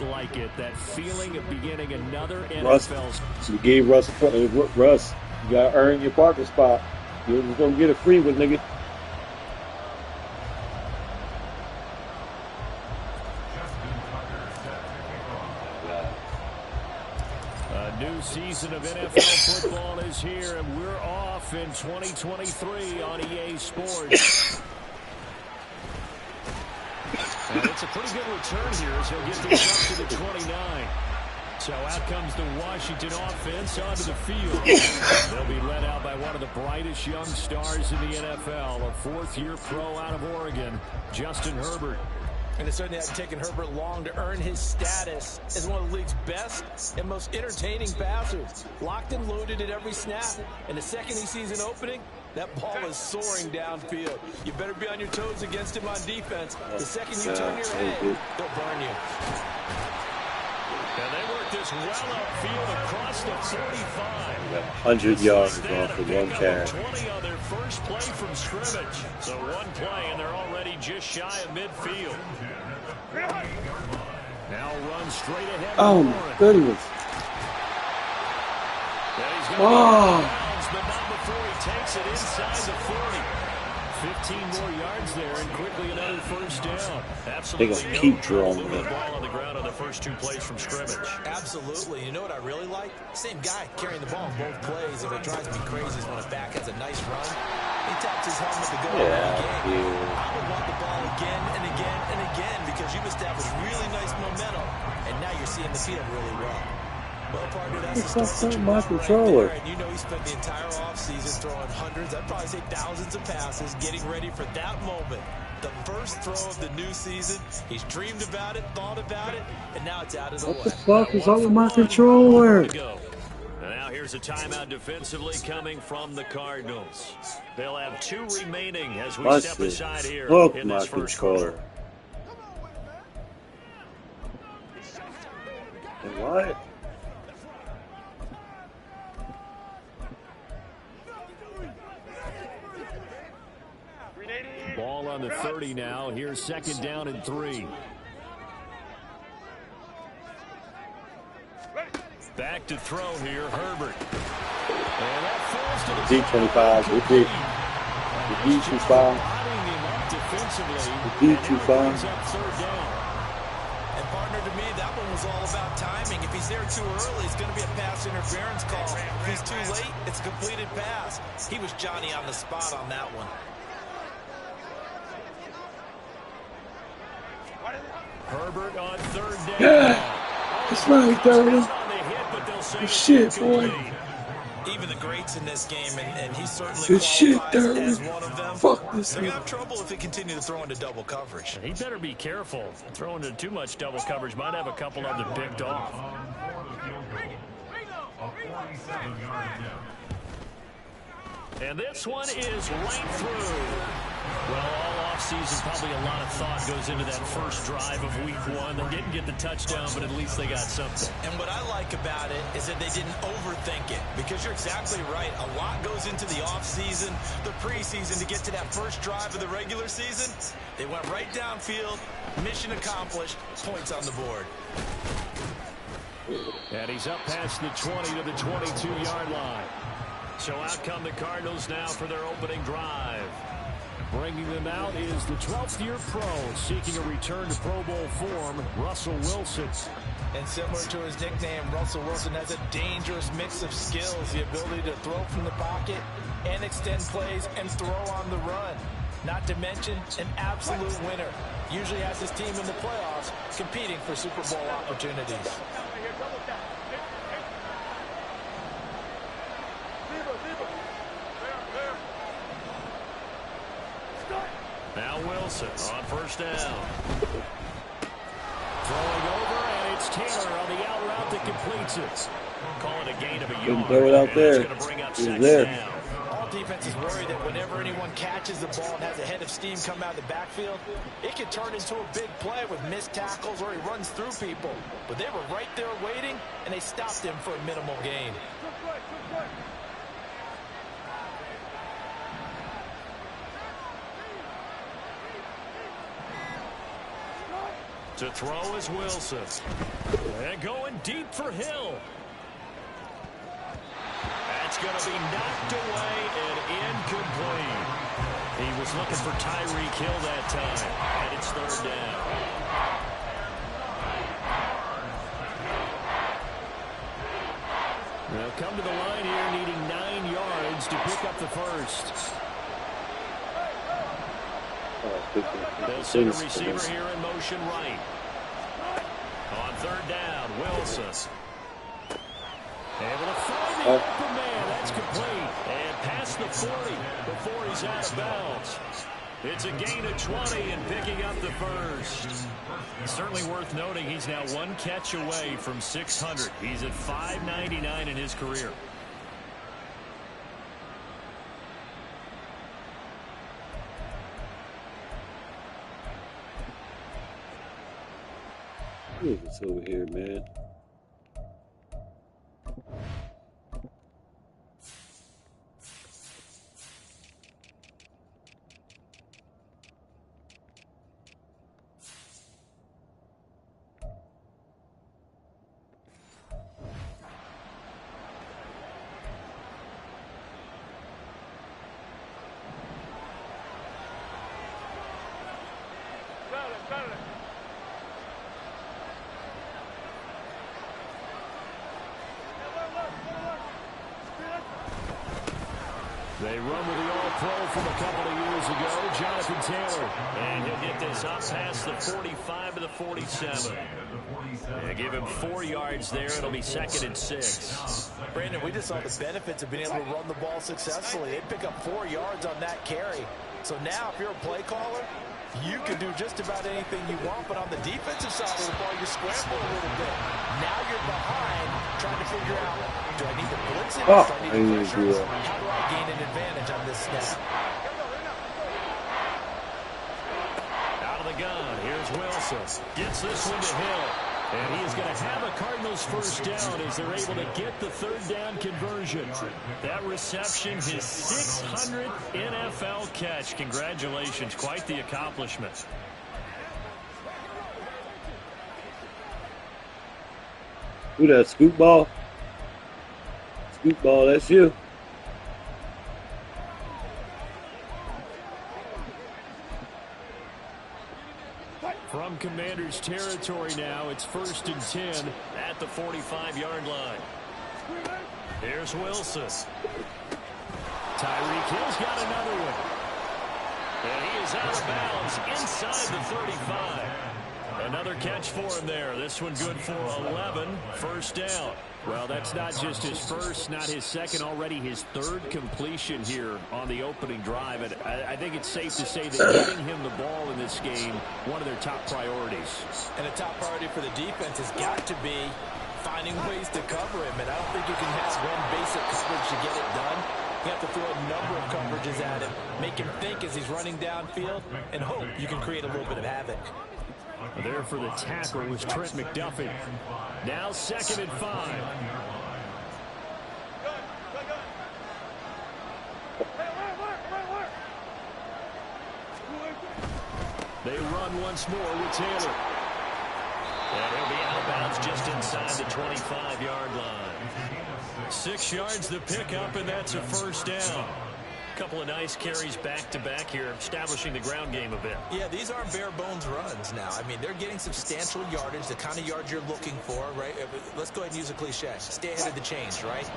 like it, that feeling of beginning another Russ, NFL. so you gave Russ, Russ, you gotta earn your parking spot. You just don't get it free with nigga. A new season of NFL football is here, and we're off in 2023 on EA Sports. And it's a pretty good return here as he'll get this up to the 29. So out comes the Washington offense onto the field. They'll be led out by one of the brightest young stars in the NFL, a fourth-year pro out of Oregon, Justin Herbert. And it certainly hasn't taken Herbert long to earn his status as one of the league's best and most entertaining passers. Locked and loaded at every snap. And the second he sees an opening, that ball is soaring downfield. You better be on your toes against him on defense. The second you turn your head, they'll burn you. And they work this well upfield across the 45. 100 yards off of one carry. 20 on their first play from scrimmage. So one play, and they're already just shy of midfield. Now run straight ahead. Oh, my goodness. But not before he takes it inside the 40. 15 more yards there, and quickly another first down. Absolutely. They're going to keep drawing the ball on the ground on the first two plays from scrimmage. Absolutely. You know what I really like? Same guy carrying the ball in both plays. If it drives me crazy is when a back has a nice run. He taps his helmet to go again. I would want the ball again and again and again because you've established really nice momentum, and now you're seeing the field really well. Well, partner, that's the start of my controller. And you know he spent the entire offseason throwing hundreds, I'd probably say thousands of passes, getting ready for that moment. The first throw of the new season. He's dreamed about it, thought about it, and now it's out of the way. What the fuck is up with my controller? And now here's a timeout defensively coming from the Cardinals. They'll have 2 remaining as we step aside here in this first quarter. What? Ball on the 30 now. Here's second down and 3. Back to throw here, Herbert. And that falls to the D25. The D25. The D25. And partner, to me, that one was all about timing. If he's there too early, it's going to be a pass interference call. If he's too late, it's a completed pass. He was Johnny on the spot on that one. Herbert on third down. Yeah, that's right, Darwin. Good shit, boy. Even the greats in this game, and he's certainly good shit, Darwin. As one of them. Fuck this. They're going to have trouble if they continue to throw into double coverage. He better be careful. Throwing into too much double coverage might have a couple of them picked off. And this one is right through. Well, all offseason, probably a lot of thought goes into that first drive of week 1. They didn't get the touchdown, but at least they got something. And what I like about it is that they didn't overthink it, because you're exactly right. A lot goes into the offseason, the preseason, to get to that first drive of the regular season. They went right downfield, mission accomplished, points on the board. And he's up past the 20 to the 22-yard line. So out come the Cardinals now for their opening drive. Bringing them out is the 12th-year pro seeking a return to Pro Bowl form, Russell Wilson. And similar to his nickname, Russell Wilson has a dangerous mix of skills, the ability to throw from the pocket and extend plays and throw on the run. Not to mention an absolute winner. Usually has his team in the playoffs competing for Super Bowl opportunities. Now Wilson on first down. Throwing over, and it's Taylor on the out route that completes it. Call it a gain of a yard. Couldn't throw it out there. He's there. Down. All defenses worry that whenever anyone catches the ball and has a head of steam come out of the backfield, it can turn into a big play with missed tackles or he runs through people. But they were right there waiting, and they stopped him for a minimal gain. To throw is Wilson. And going deep for Hill. That's going to be knocked away and incomplete. He was looking for Tyreek Hill that time. And it's third down. They'll come to the line here needing 9 yards to pick up the first. They'll send a receiver here in motion right. On third down, Wilson. Able to find the open man. That's complete. And past the 40 before he's out of bounds. It's a gain of 20 and picking up the first. Certainly worth noting he's now 1 catch away from 600. He's at 599 in his career. Look what's over here, man. They run with the All-Pro from a couple of years ago, Jonathan Taylor. And he'll get this up past the 45 to the 47. They give him 4 yards there. It'll be 2nd and 6. Brandon, we just saw the benefits of being able to run the ball successfully. They pick up 4 yards on that carry. So now if you're a play caller, you can do just about anything you want, but on the defensive side of the ball, you scramble a little bit. Now you're behind, trying to figure out, do I need to blitz it? Oh, do I need to pressure? How do I gain an advantage on this snap? Out of the gun, here's Wilson. Gets this one to Hill. And he is going to have a Cardinals first down as they're able to get the third down conversion. That reception, his 600th NFL catch. Congratulations. Quite the accomplishment. Who that? Scoop ball? Scoop ball, that's you. From Commander's territory now, it's 1st and 10 at the 45-yard line. Here's Wilson. Tyreek Hill's got another one. And he is out of bounds inside the 35. Another catch for him there. This one good for 11. First down. Well, that's not just his first, not his second, already his 3rd completion here on the opening drive. And I think it's safe to say that getting him the ball in this game, one of their top priorities. And a top priority for the defense has got to be finding ways to cover him. And I don't think you can have one basic coverage to get it done. You have to throw a number of coverages at him, make him think as he's running downfield, and hope you can create a little bit of havoc. There for the tackle was Trent McDuffie. Now 2nd and 5. They run once more with Taylor. And he'll be out of bounds just inside the 25-yard line. 6 yards the pickup, and that's a first down. Couple of nice carries back-to-back here, establishing the ground game a bit. Yeah, these aren't bare-bones runs now. I mean, they're getting substantial yardage, the kind of yards you're looking for, right? Let's go ahead and use a cliche. Stay ahead of the chains, right?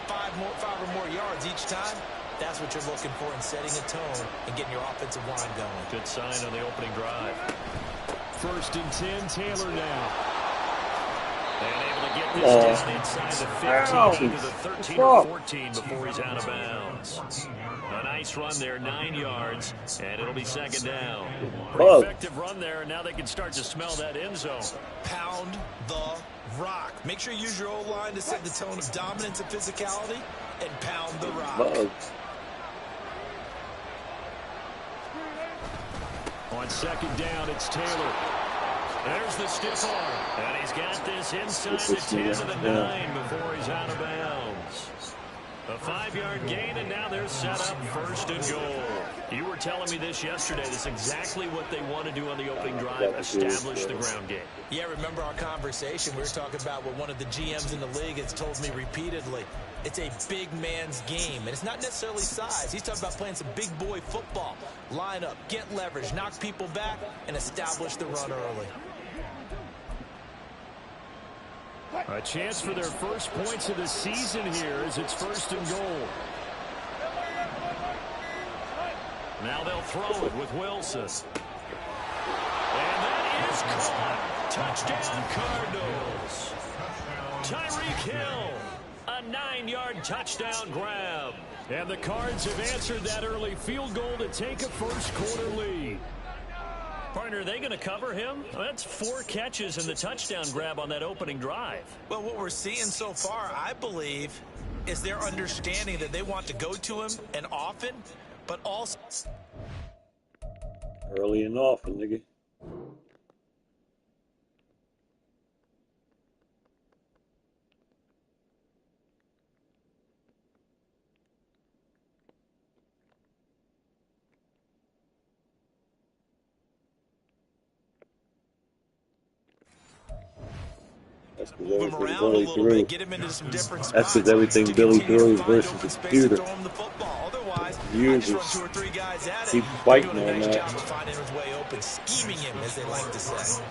5 or more yards each time, that's what you're looking for in setting a tone and getting your offensive line going. Good sign on the opening drive. 1st and 10, Taylor now. And able to get this down inside the 15 to the 13 or 14 before he's out of bounds. A nice run there, 9 yards, and it'll be 2nd down. Pretty effective run there, and now they can start to smell that end zone. Pound the rock. Make sure you use your O-line to set the tone of dominance and physicality, and pound the rock. On 2nd down, it's Taylor. There's the stiff arm, and he's got this inside the 10 to the 9 before he's out of bounds. A 5-yard gain, and now they're set up 1st and goal. You were telling me this yesterday. This is exactly what they want to do on the opening drive, establish the ground game. Yeah, remember our conversation? We were talking about what one of the GMs in the league has told me repeatedly. It's a big man's game, and it's not necessarily size. He's talking about playing some big boy football. Line up, get leverage, knock people back, and establish the run early. A chance for their first points of the season here as it's 1st and goal. Now they'll throw it with Wilson. And that is caught. Touchdown Cardinals. Tyreek Hill. A 9-yard touchdown grab. And the Cards have answered that early field goal to take a first-quarter lead. Partner, are they going to cover him? Well, that's 4 catches and the touchdown grab on that opening drive. Well, what we're seeing so far, I believe, is their understanding that they want to go to him and often, but also early and often, nigga. move him around a little bit, get him into some different spots. That's because everything Billy throws versus the computer. Otherwise, Years just run 2 or 3 guys at keep him. fighting Doing a on nice that. job of finding his way open, scheming him, as they like to say.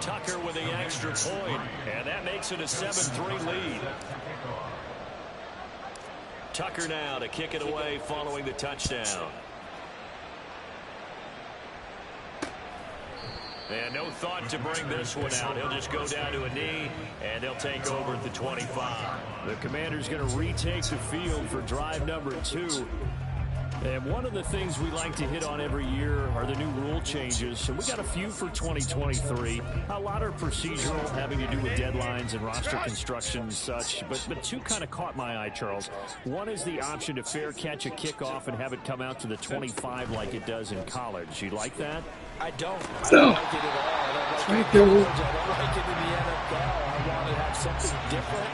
Tucker with the extra point, and that makes it a 7-3 lead. Tucker now to kick it away following the touchdown. And no thought to bring this one out. He'll just go down to a knee, and they'll take over at the 25. The Commander's going to retake the field for drive number 2. And one of the things we like to hit on every year are the new rule changes. So we got a few for 2023. A lot are procedural, having to do with deadlines and roster construction and such. But 2 kind of caught my eye, Charles. One is the option to fair catch a kickoff and have it come out to the 25 like it does in college. You like that? I don't like it at all. I don't like it in college. I don't like it in the NFL. I want to have something different,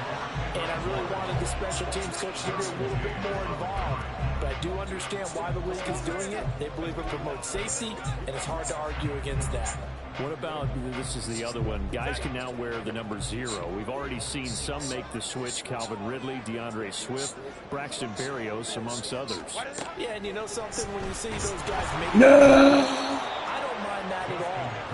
and I really wanted the special teams coach to be a little bit more involved. But I do understand why the league is doing it. They believe it promotes safety, and it's hard to argue against that. What about, this is the other one, guys can now wear the number 0. We've already seen some make the switch, Calvin Ridley, DeAndre Swift, Braxton Berrios, amongst others. Yeah, and you know something, when you see those guys make I don't mind that at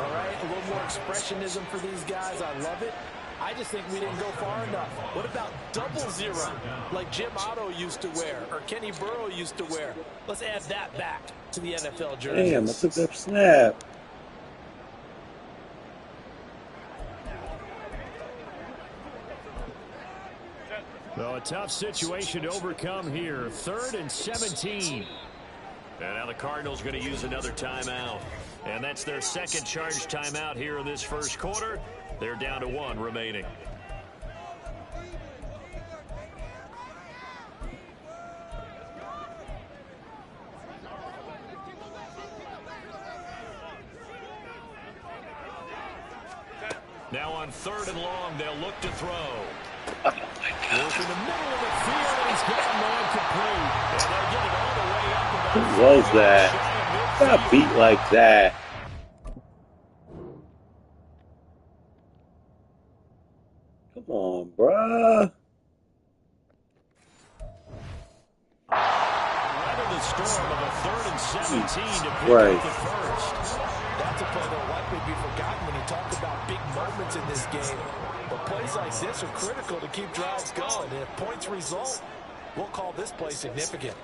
all right? A little more expressionism for these guys. I love it. I just think we didn't go far enough. What about 00, like Jim Otto used to wear or Kenny Burrow used to wear? Let's add that back to the NFL jerseys. Damn, I took that snap. Well, a tough situation to overcome here. 3rd and 17. And now the Cardinals going to use another timeout. And that's their second charge timeout here in this first quarter. They're down to 1 remaining. Now on 3rd and long, they'll look to throw. Oh my God. Work in the middle of the field, and he's got man complete. And they'll get it all the way up. What was that? Got beat like that. Come on, bruh. Weather the storm of a 3rd and 17 to pick Right. up the first. That's a play that will likely be forgotten when you talk about big moments in this game. But plays like this are critical to keep drives going. And if points result, we'll call this play significant.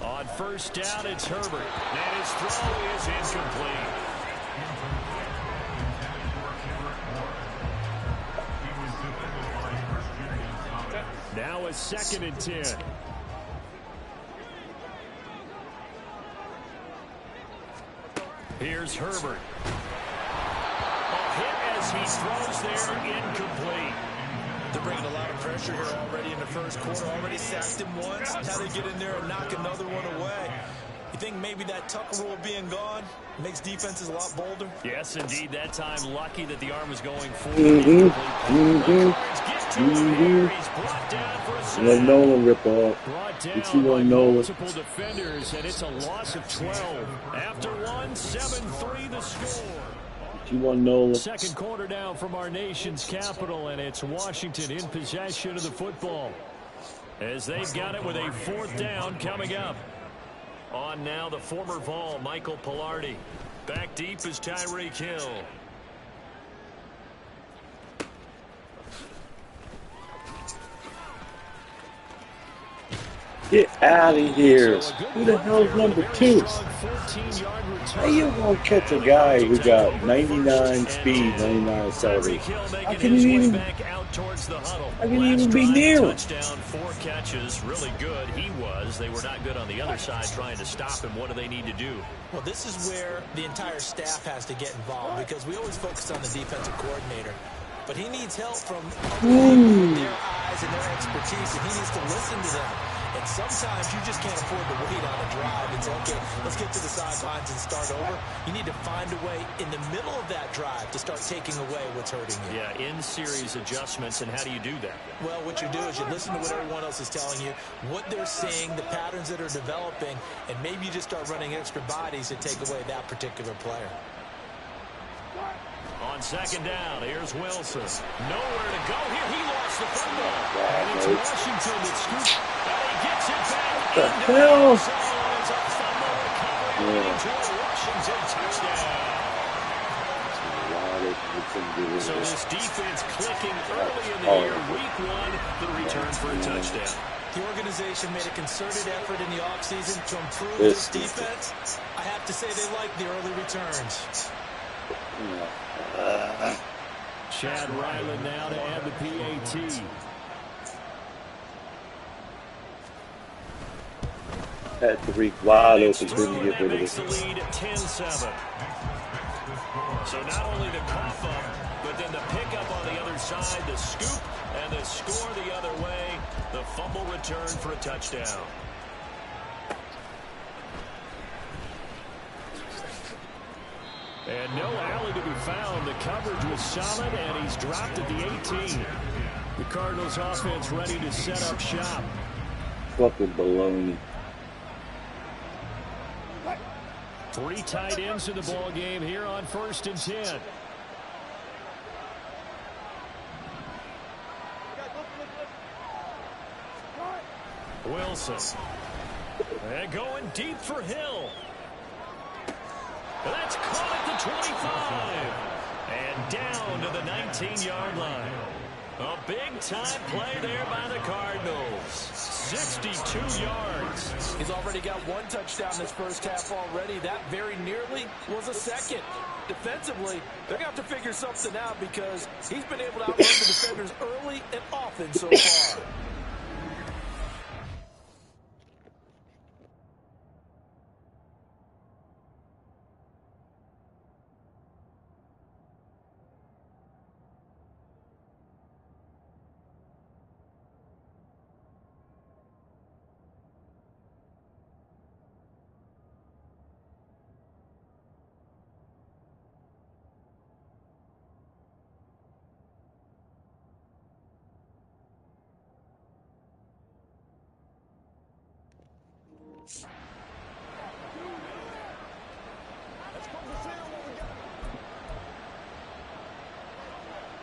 On 1st down, it's Herbert. And his throw is incomplete. Now a 2nd and 10. Here's Herbert. A hit as he throws there, incomplete. They're bringing a lot of pressure here already in the first quarter. Already sacked him once. Now they get in there and knock another one away. You think maybe that Tucker rule being gone makes defenses a lot bolder? Yes, indeed. That time, lucky that the arm was going forward. Mm-hmm. Cards get to him here. He's brought down for a Let Nolan rip off. Brought Did down you by want Nolan? multiple defenders, and it's a loss of 12. After one, 7-3 the score. Did you want Nolan? Second quarter now from our nation's capital, and it's Washington in possession of the football, as they've got it with a fourth down coming up. On now, the former Vol, Michael Pilardi. Back deep is Tyreek Hill. Get out of here. Who the hell's number 2? How you gonna catch a guy who got 99 speed, 99 acceleration? How can you even be near him? Touchdown, 4 catches, really good. He was. They were not good on the other side trying to stop him. What do they need to do? Well, this is where the entire staff has to get involved, because we always focus on the defensive coordinator. But he needs help from other people with their eyes and their expertise, and he needs to listen to them. And sometimes you just can't afford to wait on a drive and say, okay, let's get to the sidelines and start over. You need to find a way in the middle of that drive to start taking away what's hurting you. Yeah, in-series adjustments, and how do you do that? Well, what you do is you listen to what everyone else is telling you, what they're seeing, the patterns that are developing, and maybe you just start running extra bodies to take away that particular player. On second down, here's Wilson. Nowhere to go here. He lost the football. And it's Washington that scoops. And he gets it back. What the hell? It's a fumble recovery leading to a Washington touchdown. So this defense clicking early in the year. Week 1, the return for a touchdown. The organization made a concerted effort in the offseason to improve this defense. I have to say they like the early returns. Chad Ryland now to add the PAT. Had to reach wide open to get rid of Makes it. the lead 10-7. So not only the cough up, but then the pickup on the other side, the scoop, and the score the other way. The fumble return for a touchdown. And no alley to be found. The coverage was solid, and he's dropped at the 18. The Cardinals offense ready to set up shop. Fucking baloney. 3 tight ends in the ball game here on 1st and 10. Wilson. And going deep for Hill. That's caught at the 25. And down to the 19-yard line. A big-time play there by the Cardinals. 62 yards. He's already got 1 touchdown in this first half already. That very nearly was a second. Defensively, they're going to have to figure something out, because he's been able to outrun the defenders early and often so far.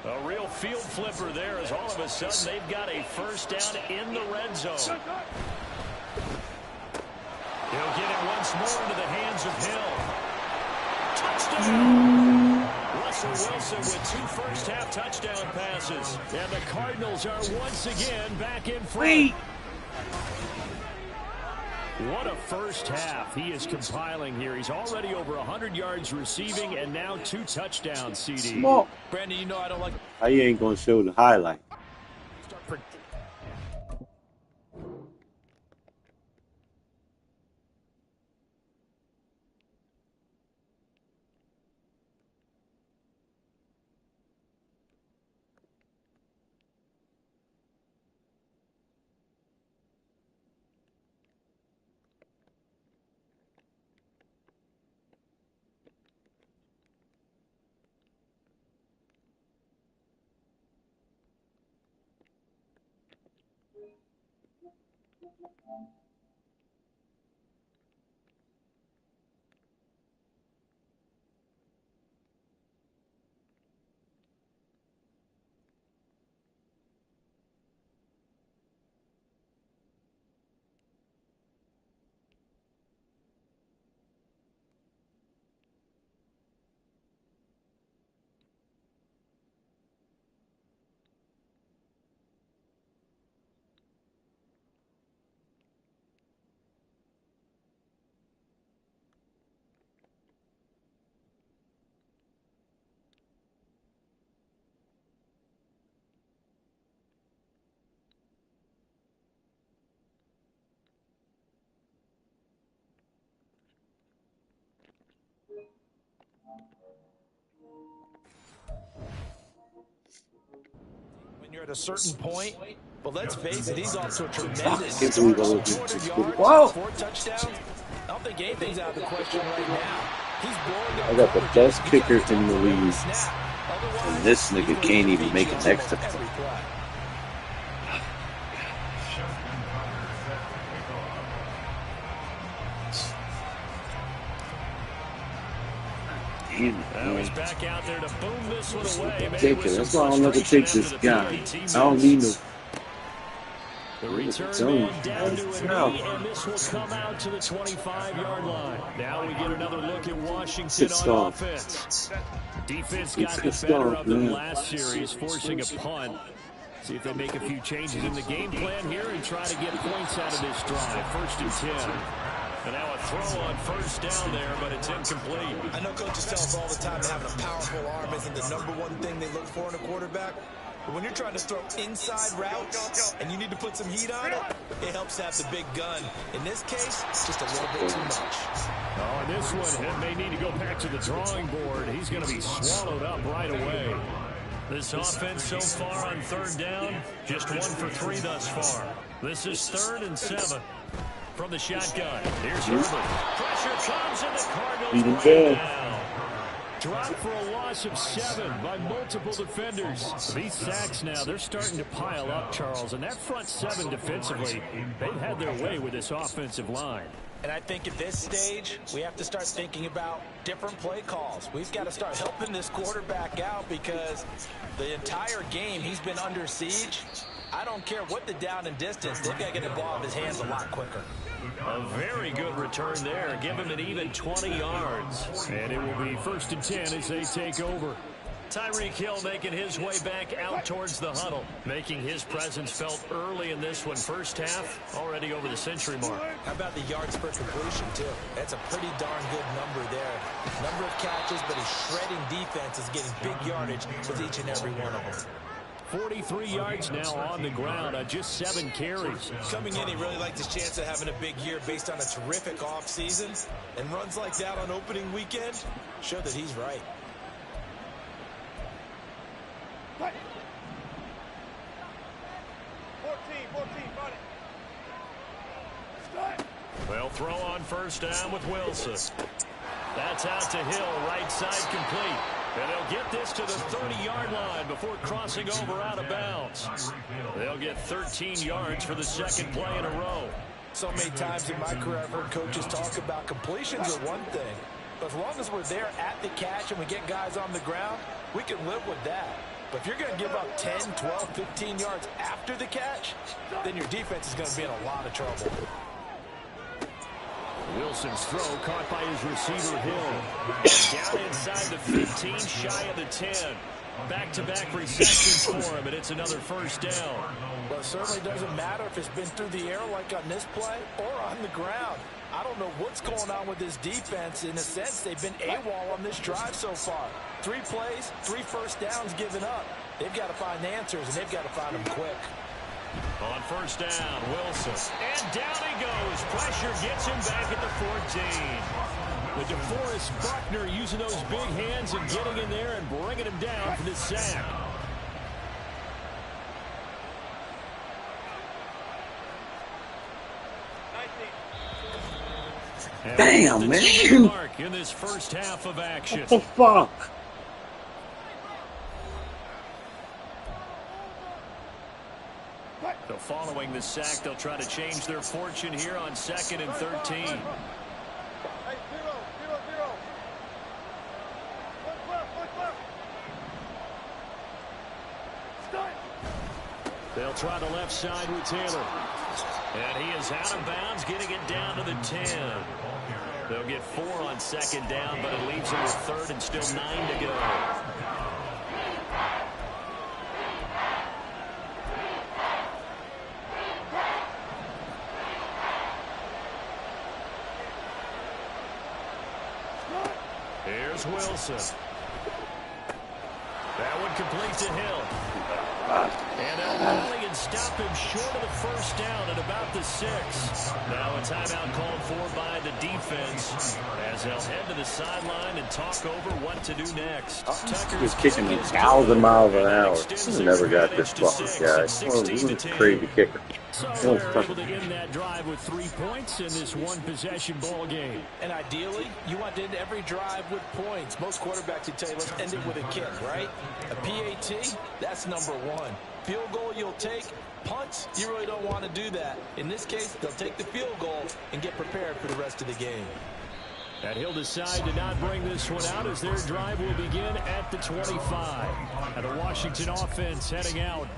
A real field flipper there, as all of a sudden they've got a first down in the red zone. He'll get it once more into the hands of Hill. Touchdown! Russell Wilson with 2 first-half touchdown passes. And the Cardinals are once again back in front. What a first half he is compiling here. He's already over 100 yards receiving and now 2 touchdowns, CD. Well, Brandon, you know I don't like... how you ain't gonna show the highlight? When you're at a certain point, but let's face it, he's off to a tremendous I start. can't 200 yards, Wow. 4 touchdowns. I don't think anything's out of the question right now. He's blowing up. I got the best kicker in the league, and this nigga can't even make an extra point. Now he's back out there to boom this one away. That's why I don't never take this guy. I don't need no. The return man down to a knee, and this will come out to the 25-yard line. Now we get another look at Washington on offense. Defense got the better of them last series, forcing a punt. See if they make a few changes in the game plan here and try to get points out of this drive. 1st and 10. And now a throw on 1st down there, but it's incomplete. I know coaches tell us all the time that having a powerful arm isn't the #1 thing they look for in a quarterback. But when you're trying to throw inside routes and you need to put some heat on it, it helps to have the big gun. In this case, just a little bit too much. Oh, and this one may need to go back to the drawing board. He's going to be swallowed up right away. This offense so far on 3rd down, just 1 for 3 thus far. This is 3rd and 7. From the shotgun, here's Herbert. Pressure comes, and the Cardinals bring it down. Drop for a loss of 7 by multiple defenders. These sacks now, they're starting to pile up, Charles. And that front 7 defensively, they've had their way with this offensive line. And I think at this stage, we have to start thinking about different play calls. We've got to start helping this quarterback out because the entire game he's been under siege. I don't care what the down and distance, they've got to get the ball in his hands a lot quicker. A very good return there. Give him an even 20 yards. And it will be 1st and 10 as they take over. Tyreek Hill making his way back out towards the huddle, making his presence felt early in this one. First half, already over the century mark. How about the yards per completion, too? That's a pretty darn good number there. Number of catches, but his shredding defense is getting big yardage with each and every one of them. 43 yards now on the ground on just 7 carries. Coming in, he really liked his chance of having a big year based on a terrific offseason. And runs like that on opening weekend show that he's right. What? 14, buddy. Well, throw on 1st down with Wilson. That's out to Hill, right side complete. And they'll get this to the 30-yard line before crossing over out of bounds. They'll get 13 yards for the 2nd play in a row. So many times in my career I've heard coaches talk about completions are one thing. But as long as we're there at the catch and we get guys on the ground, we can live with that. But if you're going to give up 10, 12, 15 yards after the catch, then your defense is going to be in a lot of trouble. Wilson's throw caught by his receiver, Hill. Down inside the 15, shy of the 10. Back-to-back receptions for him, and it's another 1st down. Well, it certainly doesn't matter if it's been through the air like on this play or on the ground. I don't know what's going on with this defense. In a sense, they've been AWOL on this drive so far. 3 plays, 3 first downs given up. They've got to find answers, and they've got to find them quick. On 1st down, Wilson. And down he goes. Pressure gets him back at the 14. With DeForest Buckner using those big hands and getting in there and bringing him down for the sack. Damn, man. In this first half of action. What the fuck? So following the sack, they'll try to change their fortune here on 2nd and 13. Hey, 0, 0, 0. 1 Start. They'll try the left side with Taylor. And he is out of bounds, getting it down to the 10. They'll get 4 on 2nd down, but it leaves them with 3rd and still 9 to go. Here's Wilson. That one complete to Hill. And they'll rally and stop him short of the first down at about the 6. Now a timeout called for by the defense as they'll head to the sideline and talk over what to do next. He was kicking 1,000 miles an hour. He never got this fucking guy. Oh, he was a crazy kicker. So they're able to end that drive with 3 points in this one-possession ball game. And ideally, you want to end every drive with points. Most quarterbacks would tell you, let's end it with a kick, right? A PAT, that's number 1. Field goal you'll take. Punts, you really don't want to do that. In this case, they'll take the field goal and get prepared for the rest of the game. And he'll decide to not bring this one out as their drive will begin at the 25. And the Washington offense heading out.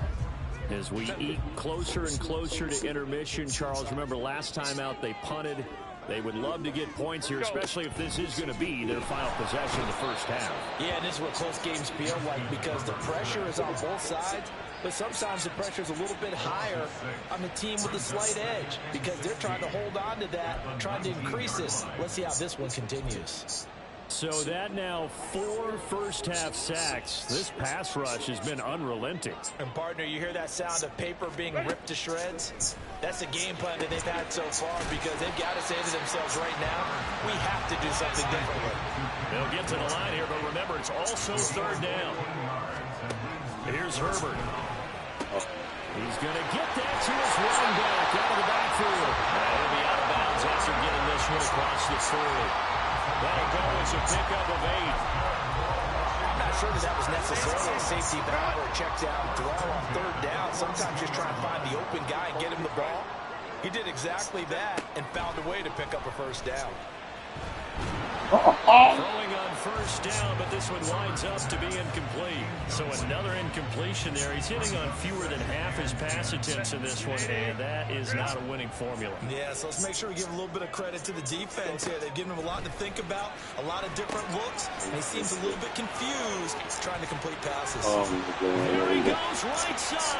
As we eat closer and closer to intermission, Charles, remember last time out they punted. They would love to get points here, especially if this is going to be their final possession of the first half. Yeah, and this is what close games feel like because the pressure is on both sides, but sometimes the pressure is a little bit higher on the team with a slight edge because they're trying to hold on to that, trying to increase it. Let's see how this one continues. So that now 4 first-half sacks. This pass rush has been unrelenting. And, partner, you hear that sound of paper being ripped to shreds? That's the game plan that they've had so far because they've got to say to themselves right now, we have to do something differently. They'll get to the line here, but remember, it's also 3rd down. Here's Herbert. He's going to get that to his running back out of the backfield. He'll be out of bounds after getting this one across the 40. That'll go as a pickup of 8. I'm not sure that was necessarily a safety valve or a check down throw on 3rd down. Sometimes just try and find the open guy and get him the ball. He did exactly that and found a way to pick up a first down. Throwing on first down, but this one winds up to be incomplete. So another incompletion there. He's hitting on fewer than half his pass attempts in this one, and that is not a winning formula. Yeah, so let's make sure we give a little bit of credit to the defense here. They've given him a lot to think about, a lot of different looks, and he seems a little bit confused trying to complete passes. Here he goes right side.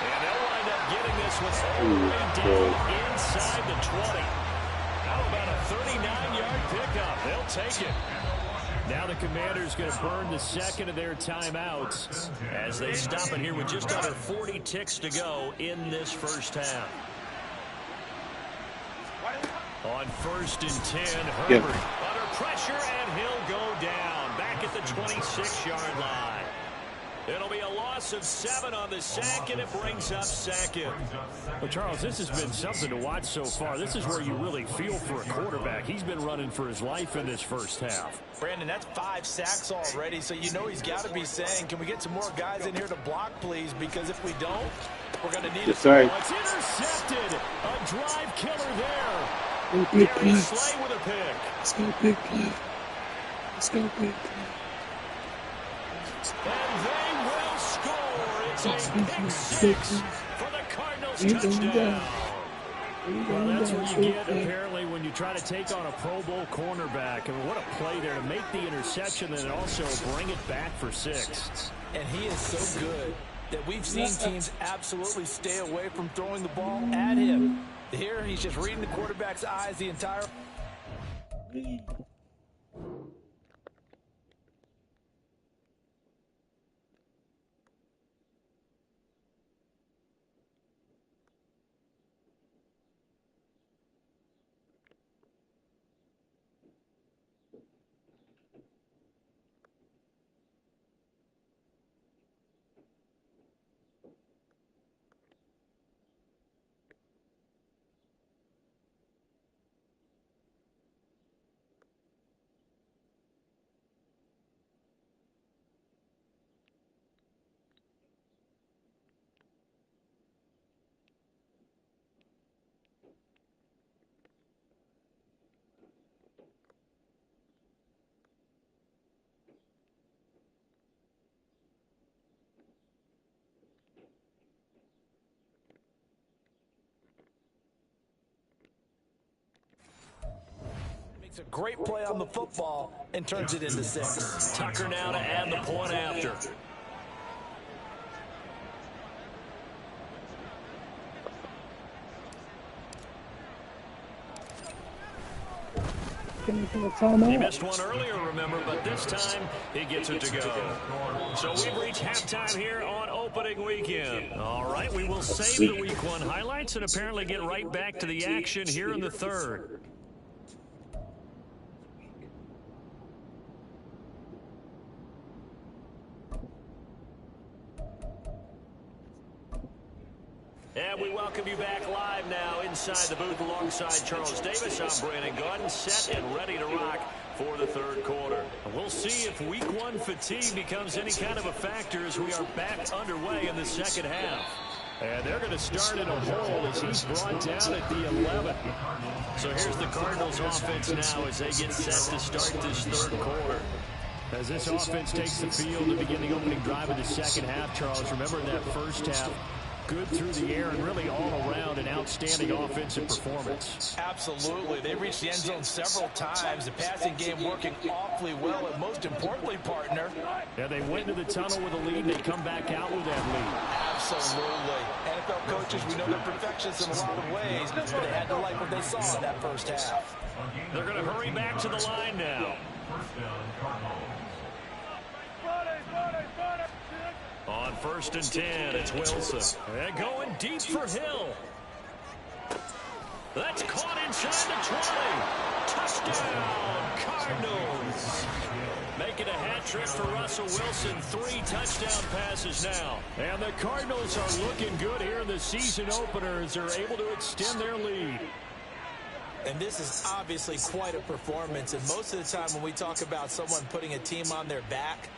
And they'll wind up getting this one all the way down inside the 20. How about a 39-yard pickup? They'll take it. Now the Commanders going to burn the second of their timeouts as they stop it here with just under 40 ticks to go in this first half. On 1st and 10, Herbert under pressure, and he'll go down back at the 26-yard line. It'll be a loss of 7 on the sack, and it brings up 2nd. Well, Charles, this has been something to watch so far. This is where you really feel for a quarterback. He's been running for his life in this first half. Brandon, that's 5 sacks already, so you know he's got to be saying, can we get some more guys in here to block, please? Because if we don't, we're going to need it. Sorry. It's intercepted. A drive killer there. Gary Slay with a pick. Let's go big play. Let's go big play. And they will score. It's a pick 6 for the Cardinals touchdown. Well, that's what you get, apparently, when you try to take on a Pro Bowl cornerback. And what a play there to make the interception and also bring it back for 6. And he is so good that we've seen teams absolutely stay away from throwing the ball at him. Here, he's just reading the quarterback's eyes the entire... Makes a great play on the football and turns it into 6. Tucker now to add the point after. He missed one earlier, remember, but this time he gets it to go. So we've reached halftime here on opening weekend. All right, we will save the Week 1 highlights and apparently get right back to the action here in the third. And we welcome you back live now inside the booth alongside Charles Davis. I'm Brandon Gordon, set and ready to rock for the third quarter. We'll see if Week 1 fatigue becomes any kind of a factor as we are back underway in the second half. And they're going to start in a hole as he's brought down at the 11. So here's the Cardinals offense now as they get set to start this third quarter. As this offense takes the field to begin the opening drive of the second half, Charles, remember in that first half, good through the air and really all around an outstanding offensive performance. Absolutely. They reached the end zone several times. The passing game working awfully well, and most importantly, partner. Yeah, they went to the tunnel with a lead, and they come back out with that lead. Absolutely. NFL coaches, we know they're perfectionists in a lot of ways, but they had to like what they saw in that first half. They're going to hurry back to the line now. On 1st and 10, it's Wilson. And going deep for Hill. That's caught inside the 20. Touchdown, Cardinals. Making a hat trick for Russell Wilson. 3 touchdown passes now. And the Cardinals are looking good here in the season opener as they're able to extend their lead. And this is obviously quite a performance. And most of the time when we talk about someone putting a team on their back,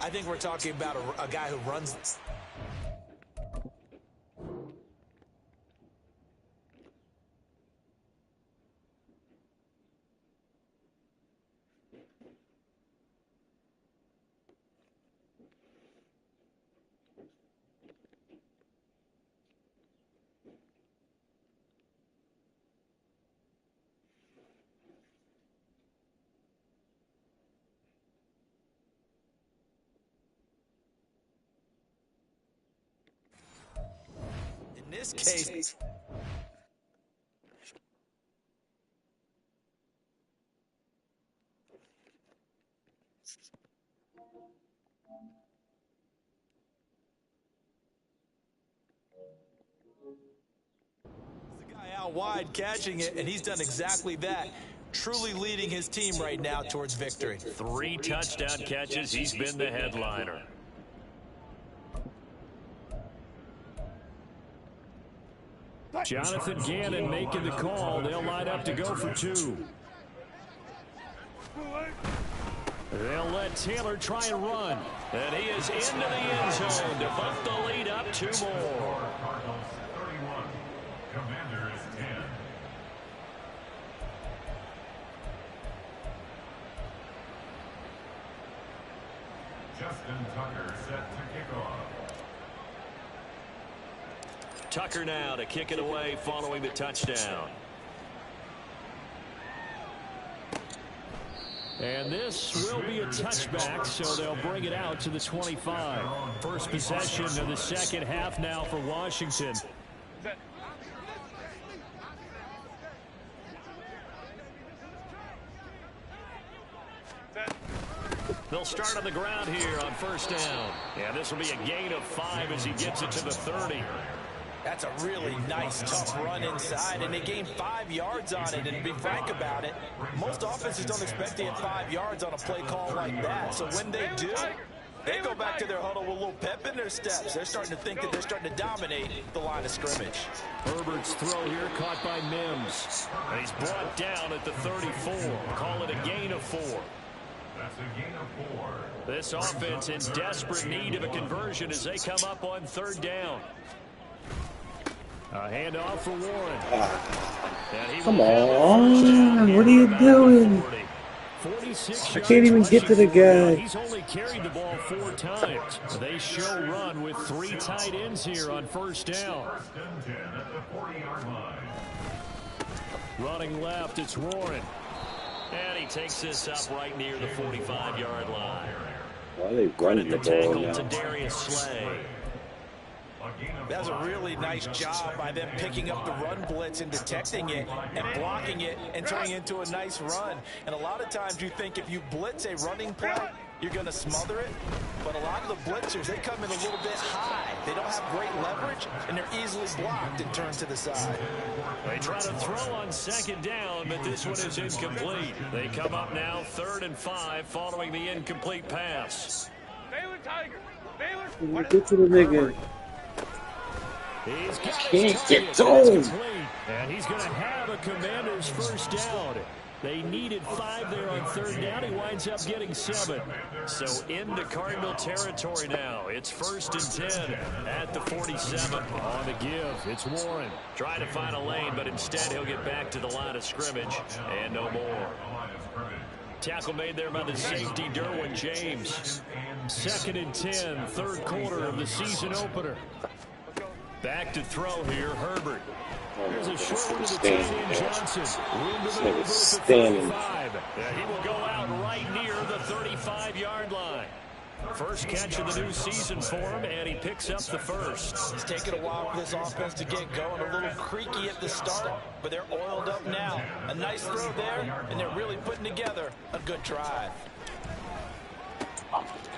I think we're talking about a guy who runs. In this case, the guy out wide catching it, and he's done exactly that. Truly leading his team right now towards victory. 3 touchdown catches. He's been the headliner. Jonathan Gannon making the call. They'll line up to go for 2. They'll let Taylor try and run. And he is into the end zone to bump the lead up 2 more. Cardinals 31, Commanders 10. Justin Tucker set to kick off. Tucker now to kick it away following the touchdown. And this will be a touchback, so they'll bring it out to the 25. First possession of the second half now for Washington. They'll start on the ground here on 1st down. And this will be a gain of 5 as he gets it to the 30. That's a really nice, tough run inside, and they gained 5 yards on it. And to be frank about it, most offenses don't expect to get 5 yards on a play call like that. So when they do, they go back to their huddle with a little pep in their steps. They're starting to think that they're starting to dominate the line of scrimmage. Herbert's throw here caught by Mims. And he's brought down at the 34. Call it a gain of 4. That's a gain of 4. This offense in desperate need of a conversion as they come up on 3rd down. A handoff for Warren. Come on, what are you doing? I can't even get to the guy. He's only carried the ball 4 times. They show run with 3 tight ends here on 1st down. 1st and 10 at the 40-yard line. Running left, it's Warren. And he takes this up right near the 45-yard line. Why are they running Credit the the ball tackle now? to Darius Slay. That was a really nice job by them picking up the run blitz and detecting it and blocking it and turning it into a nice run. And a lot of times you think if you blitz a running play, you're going to smother it. But a lot of the blitzers, they come in a little bit high. They don't have great leverage, and they're easily blocked and turned to the side. They try to throw on second down, but this one is incomplete. They come up now 3rd and 5 following the incomplete pass. Baylor Tiger. Baylor. Get to the nigga. He's got Can't his get target. to That's him. complete. And he's going to have a Commanders first down. They needed 5 there on 3rd down. He winds up getting 7. So into Cardinal territory now. It's 1st and 10 at the 47. On the give, it's Warren. Trying to find a lane, but instead he'll get back to the line of scrimmage. And no more. Tackle made there by the safety, Derwin James. 2nd and 10, 3rd quarter of the season opener. Back to throw here, Herbert. There's a short one to the tight end, Johnson. Room to maneuver at the 35. And he will go out right near the 35-yard line. First catch of the new season for him, and he picks up the first. It's taken a while for this offense to get going. A little creaky at the start, but they're oiled up now. A nice throw there, and they're really putting together a good drive.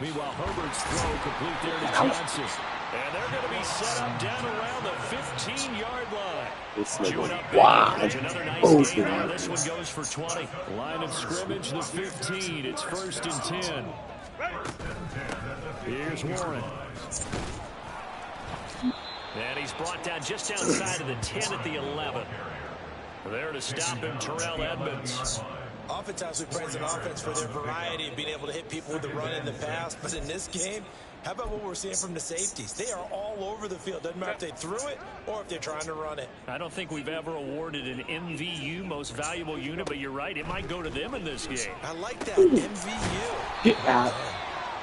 Meanwhile, Herbert's throw complete there to Johnson. And they're going to be set up down around the 15-yard line. This Chewing nigga, up wow. another nice game there. This one goes for 20. Line of scrimmage, the 15. It's 1st and 10. Here's Warren. And he's brought down just outside of the 10 at the 11. There to stop him, Terrell Edmonds. Oftentimes we praise an offense for their variety of being able to hit people with the run in the pass. But in this game, how about what we're seeing from the safeties? They are all over the field. Doesn't matter if they threw it or if they're trying to run it. I don't think we've ever awarded an MVU, most valuable unit, but you're right. It might go to them in this game. I like that. MVU. Get out.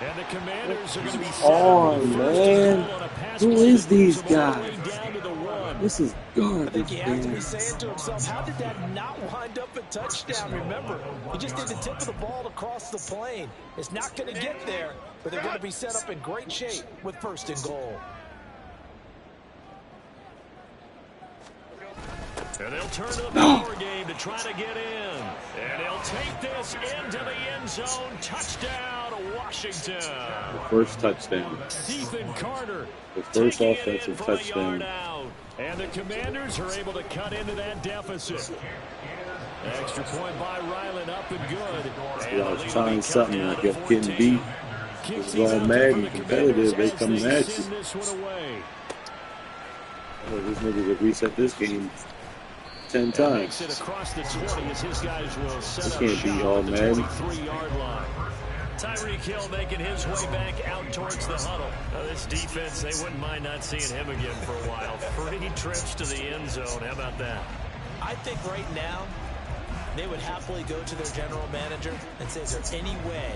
And the Commanders are going to be on, man. Who is these guys? Down to the 1. This is I garbage, think he has to be man. saying to himself, how did that not wind up a touchdown? Remember, he just did the tip of the ball to cross the plane. It's not going to get there, but they're going to be set up in great shape with 1st and goal. And they'll turn to the power game to try to get in. And he'll take this into the end zone. Touchdown, Washington. The first touchdown. Stephen Carter. The first taking it offensive in from touchdown. a yard out. And the Commanders are able to cut into that deficit. Extra point by Ryland, up and good. Yeah, I was trying something. I kept getting beat. It was all mad and competitive. They coming at you. Oh, this nigga could reset this game 10 times. It across the 20 as his guys will set You can't be all mad. 23-yard line. Tyreek Hill making his way back out towards the huddle. Now, this defense, they wouldn't mind not seeing him again for a while. 3 trips to the end zone. How about that? I think right now they would happily go to their general manager and say, is there any way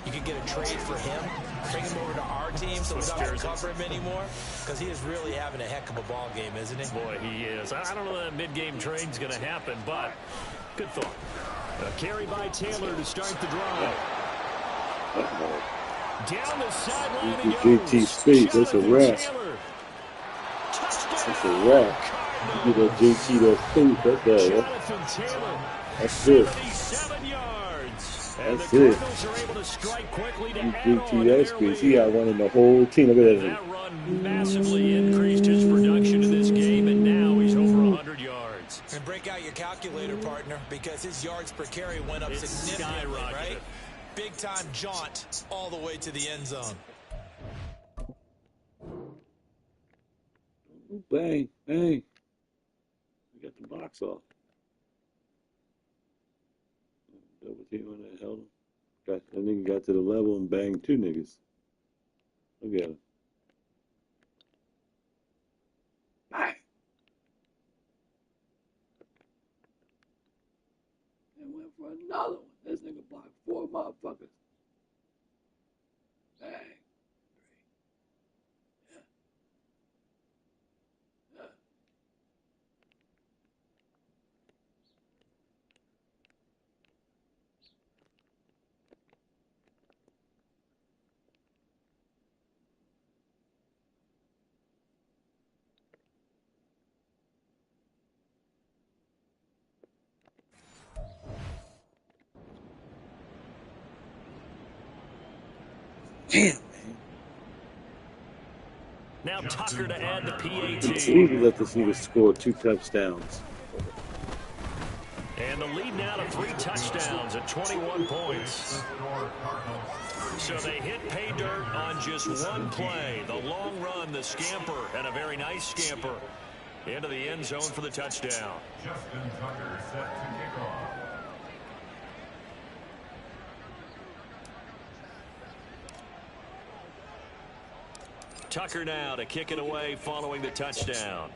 you could get a trade for him, bring him over to our team so we don't have to cover him anymore? Because he is really having a heck of a ball game, isn't he? Boy, he is. I don't know that mid-game trade's going to happen, but good thought. A carry by Taylor to start the drive. Down the sideline he goes. JT Space, that's a wrap. That's a wrap. You get that JT that Space right there. That's it. 77 yards. That's and the it. Cardinals are able to strike quickly to You add JT on that their Space. He lead. got running the whole team. Look at that. That run massively increased his production in this game, and now he's over 100 yards. And break out your calculator, partner, because his yards per carry went up It's significantly, skyrocketed. right? Big-time jaunt all the way to the end zone. Bang, bang. We got the box off. Double team when they held him. That nigga got to the level and banged 2 niggas. Look at him. Bang. And went for another one. This nigga blocked 4 motherfuckers. Bang. Damn, man. Now Tucker to add the Can't PAT. believe we let this nigga score 2 touchdowns. And the lead now to 3 touchdowns at 21 points. So they hit pay dirt on just one play. The long run, the scamper, and a very nice scamper into the end zone for the touchdown. Justin Tucker set to kick off. Tucker now to kick it away following the touchdown.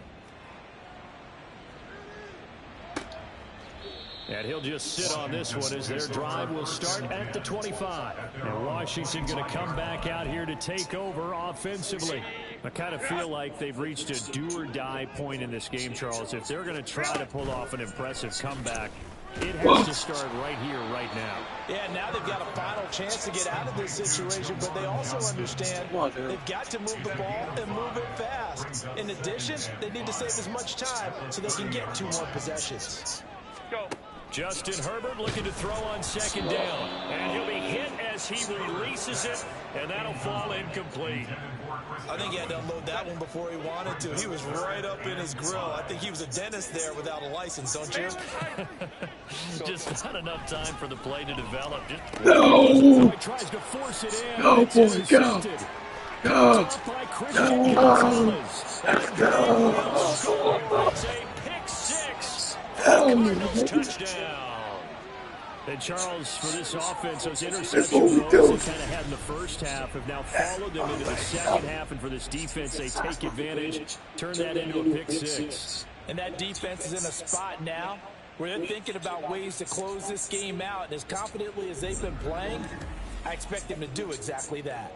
And he'll just sit on this one as their drive will start at the 25. And Washington going to come back out here to take over offensively. I kind of feel like they've reached a do-or-die point in this game, Charles. If they're going to try to pull off an impressive comeback, it has to start right here, right now. Yeah, now they've got a final chance to get out of this situation, but they also understand they've got to move the ball and move it fast. In addition, they need to save as much time so they can get 2 more possessions. Go. Justin Herbert looking to throw on second down. And he'll be hit as he releases it, and that'll fall incomplete. I think he had to unload that one before he wanted to. He was right up in his grill. I think he was a dentist there without a license, don't you? Just not enough time for the play to develop. No! He tries to force it in. Go, boy, go! Go! Go! Let's go! It's a pick 6. Hell Cardinals yeah. touchdown. And Charles, for this offense, those That's what we interception do. rolls they kind of had in the first half have now followed them into the second half. And for this defense, they take advantage, turn that into a pick 6. And that defense is in a spot now where they're thinking about ways to close this game out. And as confidently as they've been playing, I expect them to do exactly that.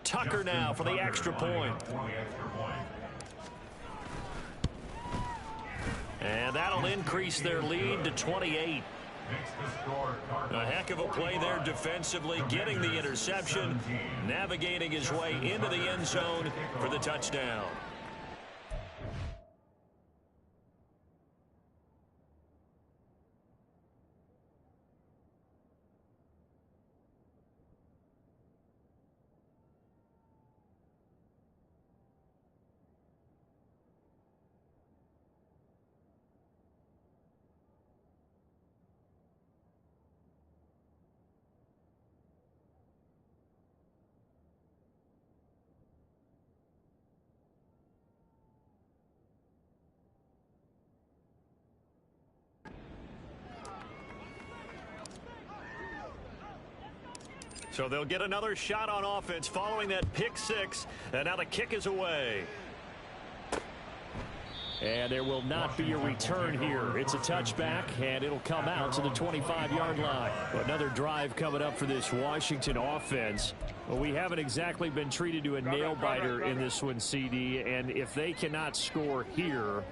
Tucker now for the extra point. And that'll increase their lead to 28. A heck of a play there defensively, getting the interception, navigating his way into the end zone for the touchdown. So they'll get another shot on offense following that pick six. And now the kick is away. And there will not be a return here. It's a touchback, and it'll come out to the 25-yard line. Another drive coming up for this Washington offense. Well, we haven't exactly been treated to a nail-biter in this one, CD. And if they cannot score here,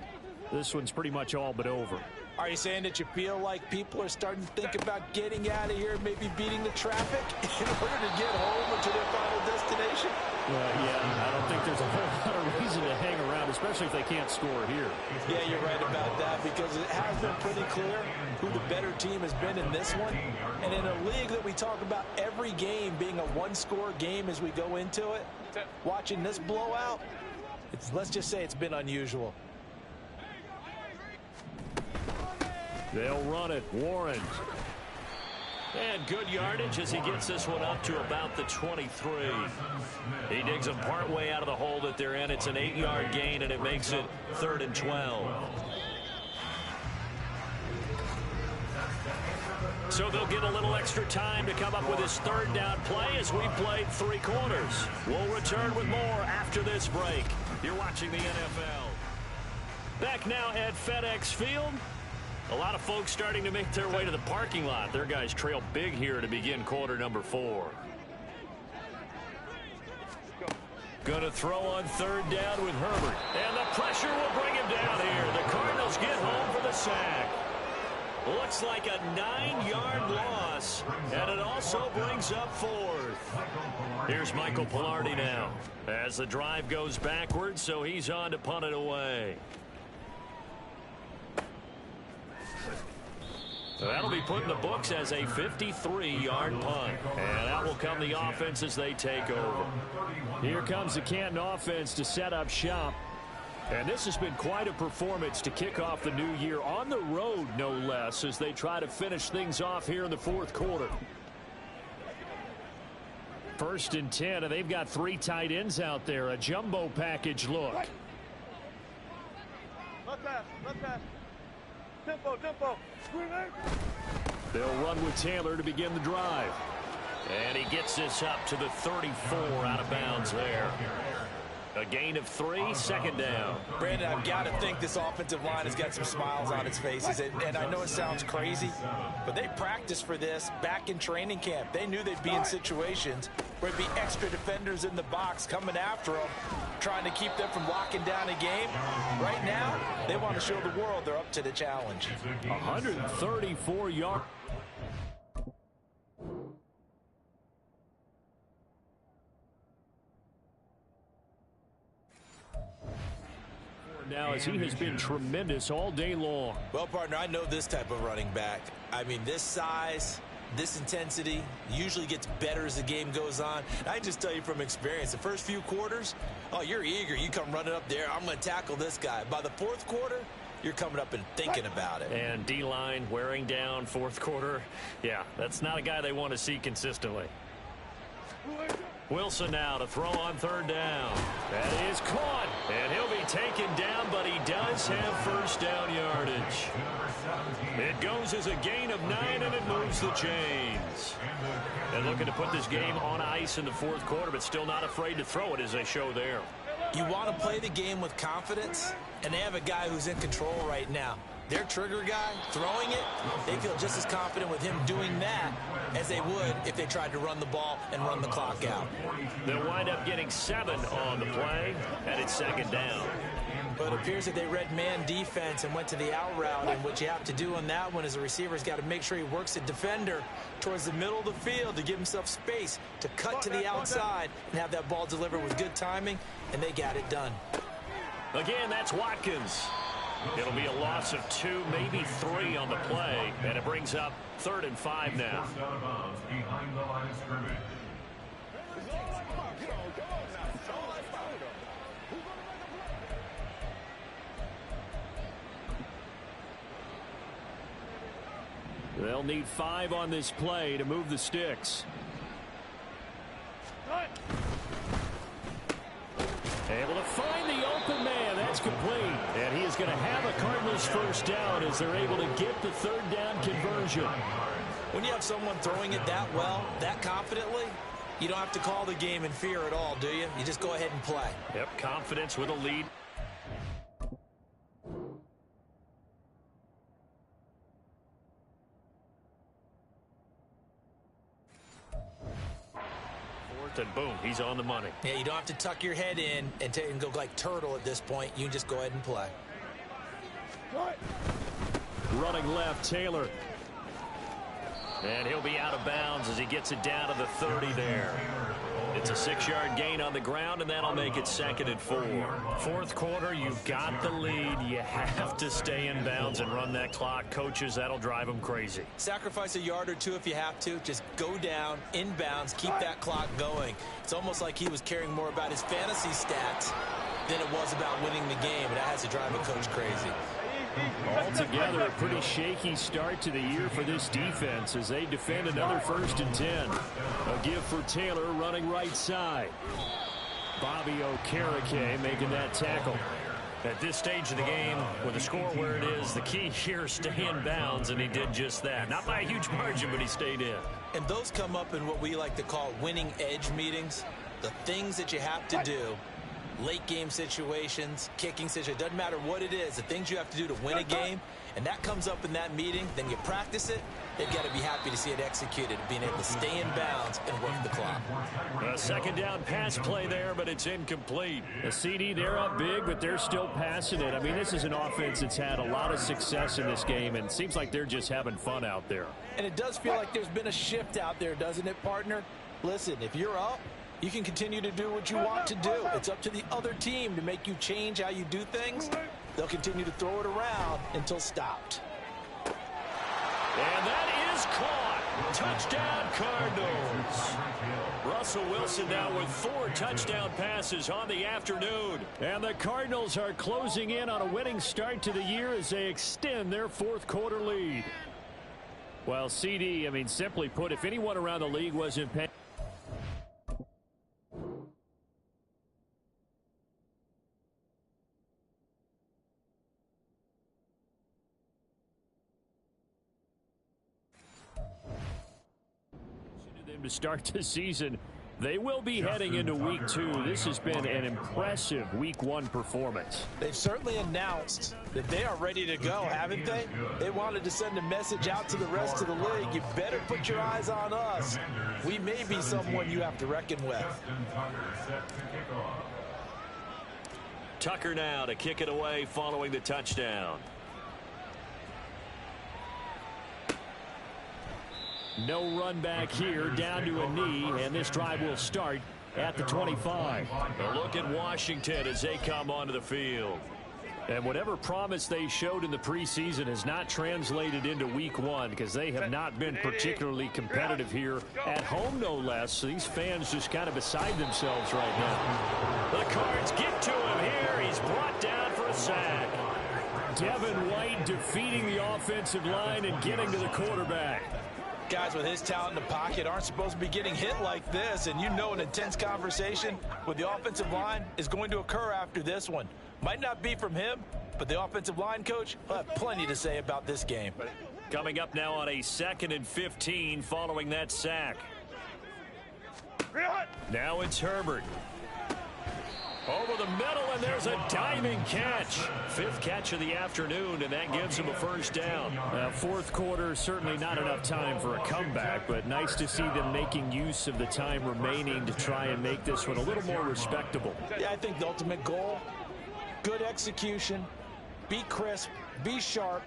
this one's pretty much all but over. Are you saying that you feel like people are starting to think about getting out of here, maybe beating the traffic in order to get home or to their final destination? Yeah, I don't think there's a whole lot of reason to hang around, especially if they can't score here. Yeah, you're right about that, because it has been pretty clear who the better team has been in this one. And in a league that we talk about every game being a one-score game as we go into it, watching this blowout, let's just say it's been unusual. They'll run it. Warren. And good yardage as he gets this one up to about the 23. He digs them partway out of the hole that they're in. It's an 8-yard gain, and it makes it 3rd and 12. So they'll get a little extra time to come up with his 3rd down play as we played 3 quarters. We'll return with more after this break. You're watching the NFL. Back now at FedEx Field. A lot of folks starting to make their way to the parking lot. Their guys trail big here to begin quarter number 4. Going to throw on 3rd down with Herbert. And the pressure will bring him down here. The Cardinals get home for the sack. Looks like a 9-yard loss. And it also brings up 4th. Here's Michael Pilardi now as the drive goes backwards, so he's on to punt it away. So that'll be put in the books as a 53-yard punt. And out will come the offense as they take over. Here comes the Canton offense to set up shop. And this has been quite a performance to kick off the new year on the road, no less, as they try to finish things off here in the 4th quarter. 1st and 10, and they've got 3 tight ends out there. A jumbo package look. Left pass. Tempo. They'll run with Taylor to begin the drive. And he gets this up to the 34 out of bounds there. A gain of 3, 2nd down. Brandon, I've got to think this offensive line has got some smiles on its faces. And I know it sounds crazy, but they practiced for this back in training camp. They knew they'd be in situations where it'd be extra defenders in the box coming after them, trying to keep them from locking down a game. Right now, they want to show the world they're up to the challenge. 134 yards. Now, as he has been tremendous all day long. Well, partner, I know this type of running back. I mean, this size, this intensity usually gets better as the game goes on. I just tell you from experience, the first few quarters, oh, you're eager. You come running up there. I'm going to tackle this guy. By the 4th quarter, you're coming up and thinking about it. And D-line wearing down 4th quarter. Yeah, that's not a guy they want to see consistently. Wilson now to throw on 3rd down. That is caught. And he'll be taken down, but he does have 1st down yardage. It goes as a gain of 9, and it moves the chains. And looking to put this game on ice in the 4th quarter, but still not afraid to throw it as they show there. You want to play the game with confidence, and they have a guy who's in control right now. Their trigger guy throwing it, they feel just as confident with him doing that as they would if they tried to run the ball and run the clock out. They'll wind up getting 7 on the play, and it's second down. But it appears that they read man defense and went to the out route, and what you have to do on that one is the receiver's got to make sure he works the defender towards the middle of the field to give himself space to cut to the outside and have that ball delivered with good timing, and they got it done. Again, that's Watkins. It'll be a loss of 2, maybe 3 on the play, and it brings up 3rd and 5 now. Forced out of bounds behind the line of scrimmage. They'll need 5 on this play to move the sticks. Able to find the open man. That's complete. And he is going to have a Cardinals first down as they're able to get the 3rd down conversion. When you have someone throwing it that well, that confidently, you don't have to call the game in fear at all, do you? You just go ahead and play. Yep, confidence with a lead. And boom, he's on the money. Yeah, you don't have to tuck your head in and go like turtle at this point. You can just go ahead and play. Running left, Taylor. And he'll be out of bounds as he gets it down to the 30 there. It's a 6-yard gain on the ground, and that'll make it 2nd and 4. 4th quarter, you've got the lead. You have to stay in bounds and run that clock. Coaches, that'll drive them crazy. Sacrifice a yard or 2 if you have to. Just go down, in bounds, keep that clock going. It's almost like he was caring more about his fantasy stats than it was about winning the game, and that has to drive a coach crazy. Altogether, a pretty shaky start to the year for this defense as they defend another 1st and 10. A give for Taylor running right side. Bobby Okereke making that tackle. At this stage of the game, with the score where it is, the key here is stay in bounds, and he did just that. Not by a huge margin, but he stayed in. And those come up in what we like to call winning edge meetings. The things that you have to do. Late game situations, kicking situations, doesn't matter what it is, the things you have to do to win a game, and that comes up in that meeting, then you practice it, they've got to be happy to see it executed, being able to stay in bounds and work the clock. A 2nd down pass play there, but it's incomplete. The CD, they're up big, but they're still passing it. I mean, this is an offense that's had a lot of success in this game, and it seems like they're just having fun out there. And it does feel like there's been a shift out there, doesn't it, partner? Listen, if you're up, you can continue to do what you want to do. It's up to the other team to make you change how you do things. They'll continue to throw it around until stopped. And that is caught. Touchdown, Cardinals. Russell Wilson now with 4 touchdown passes on the afternoon. And the Cardinals are closing in on a winning start to the year as they extend their 4th quarter lead. Well, CD, I mean, simply put, if anyone around the league wasn't paying to start the season, they will be heading into week 2. This has been an impressive week 1 performance. They've certainly announced that they are ready to go, haven't they? They wanted to send a message out to the rest of the league. You better put your eyes on us. We may be someone you have to reckon with. Tucker now to kick it away following the touchdown. No run back here, down to a knee, and this drive will start at the 25. A look at Washington as they come onto the field. And whatever promise they showed in the preseason has not translated into week 1 because they have not been particularly competitive here at home, no less. So these fans just kind of beside themselves right now. The Cards get to him here. He's brought down for a sack. Devin White defeating the offensive line and getting to the quarterback. Guys with his talent in the pocket aren't supposed to be getting hit like this, and you know an intense conversation with the offensive line is going to occur after this one. Might not be from him, but the offensive line coach will have plenty to say about this game. Coming up now on a 2nd and 15 following that sack. Now it's Herbert. Over the middle, and there's a diving catch. 5th catch of the afternoon, and that gives him a first down. Fourth quarter, certainly not enough time for a comeback, but nice to see them making use of the time remaining to try and make this one a little more respectable. Yeah, I think the ultimate goal, good execution, be crisp, be sharp,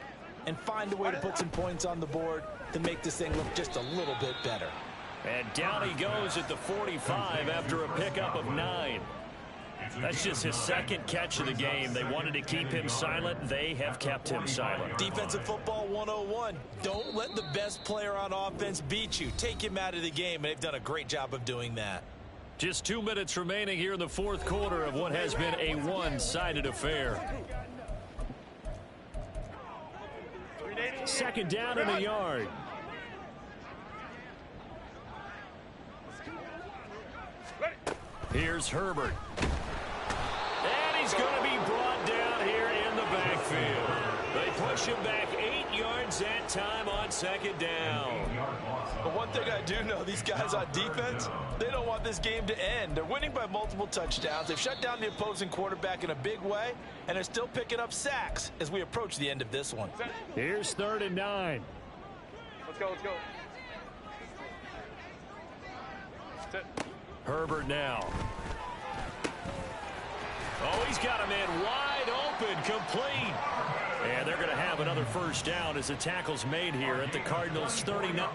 and find a way to put some points on the board to make this thing look just a little bit better. And down he goes at the 45 after a pickup of 9. That's just his 2nd catch of the game. They wanted to keep him silent. They have kept him silent. Defensive football 101. Don't let the best player on offense beat you. Take him out of the game, and they've done a great job of doing that. Just 2 minutes remaining here in the fourth quarter of what has been a one-sided affair. 2nd down and a yard. Here's Herbert. And he's going to be brought down here in the backfield. They push him back 8 yards that time on 2nd down. But one thing I do know, these guys on defense, they don't want this game to end. They're winning by multiple touchdowns. They've shut down the opposing quarterback in a big way, and they're still picking up sacks as we approach the end of this one. Here's 3rd and 9. Let's go, let's go. Sit. Herbert now. Oh, he's got a man wide open, complete. And they're going to have another first down as the tackle's made here at the Cardinals' 39.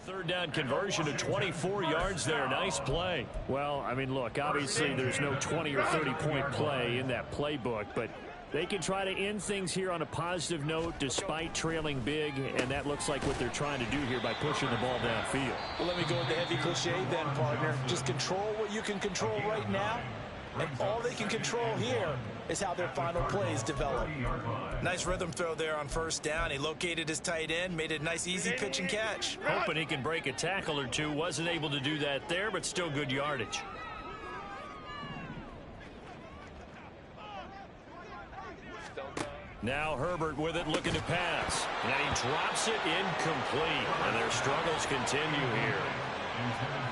Third down conversion to 24 yards there. Nice play. Well, I mean, look, obviously there's no 20 or 30-point play in that playbook, but they can try to end things here on a positive note despite trailing big, and that looks like what they're trying to do here by pushing the ball downfield. Well, let me go with the heavy cliche then, partner. Just control what you can control right now, and all they can control here is how their final plays develop. Nice rhythm throw there on 1st down. He located his tight end, made a nice easy pitch and catch. Hoping he can break a tackle or two. Wasn't able to do that there, but still good yardage. Now Herbert with it, looking to pass. And he drops it incomplete. And their struggles continue here.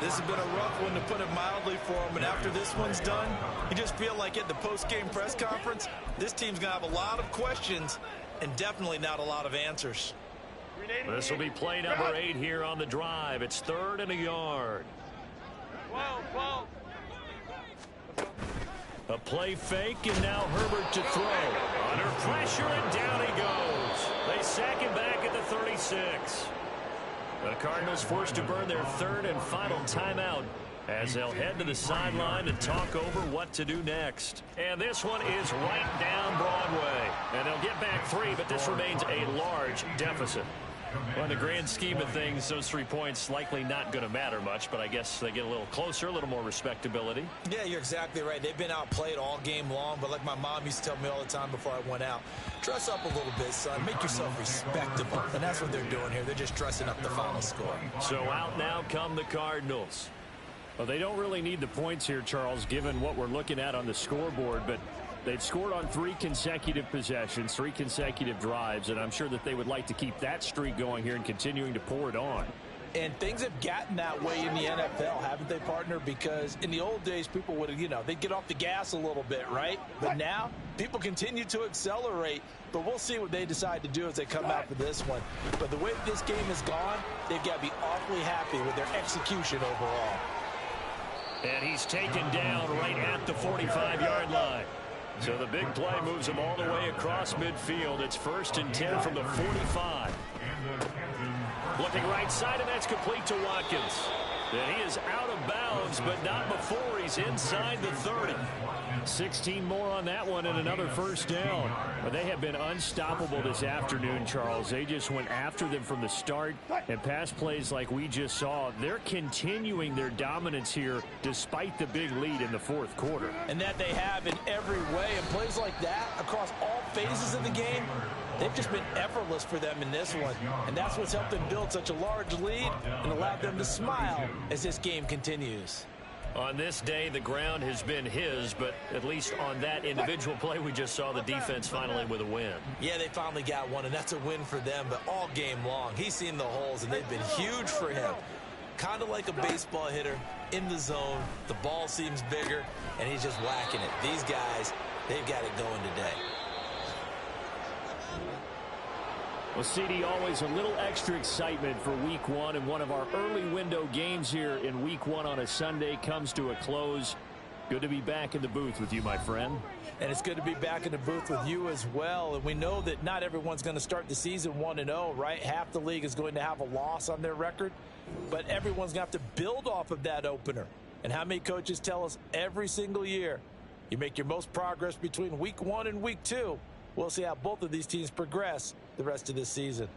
This has been a rough one, to put it mildly, for him. And after this one's done, you just feel like at the post-game press conference, this team's going to have a lot of questions and definitely not a lot of answers. This will be play number 8 here on the drive. It's 3rd and a yard. 12. A play fake, and now Herbert to throw. Under pressure, and down he goes. They sack him back at the 36. The Cardinals forced to burn their 3rd and final timeout as they'll head to the sideline and talk over what to do next. And this one is right down Broadway. And they'll get back 3, but this remains a large deficit. Well, in the grand scheme of things, those 3 points likely not going to matter much, but I guess they get a little closer, a little more respectability. Yeah, you're exactly right. They've been outplayed all game long, but like my mom used to tell me all the time before I went out, dress up a little bit, son. Make yourself respectable. And that's what they're doing here. They're just dressing up the final score. So out now come the Cardinals. Well, they don't really need the points here, Charles, given what we're looking at on the scoreboard, but they've scored on 3 consecutive possessions, 3 consecutive drives, and I'm sure that they would like to keep that streak going here and continuing to pour it on. And things have gotten that way in the NFL, haven't they, partner? Because in the old days, people would, they'd get off the gas a little bit, right? But now, people continue to accelerate. But we'll see what they decide to do as they come out for this one. But the way this game has gone, they've got to be awfully happy with their execution overall. And he's taken down right at the 45-yard line. So the big play moves him all the way across midfield. It's 1st and 10 from the 45. Looking right side, and that's complete to Watkins. And he is out of bounds, but not before he's inside the 30. 16 more on that one and another first down. But they have been unstoppable this afternoon, Charles. They just went after them from the start, and pass plays like we just saw, they're continuing their dominance here despite the big lead in the fourth quarter. And that they have in every way. And plays like that across all phases of the game, they've just been effortless for them in this one. And that's what's helped them build such a large lead and allowed them to smile as this game continues. On this day, the ground has been his, but at least on that individual play, we just saw the defense finally with a win. Yeah, they finally got one, and that's a win for them, but all game long, he's seen the holes, and they've been huge for him. Kind of like a baseball hitter in the zone. The ball seems bigger, and he's just whacking it. These guys, they've got it going today. Well, CD, always a little extra excitement for week one, and one of our early window games here in week one on a Sunday comes to a close. Good to be back in the booth with you, my friend. And it's good to be back in the booth with you as well. And we know that not everyone's going to start the season 1-0, right? Half the league is going to have a loss on their record, but everyone's going to have to build off of that opener. And how many coaches tell us every single year, you make your most progress between week one and week two. We'll see how both of these teams progress the rest of this season.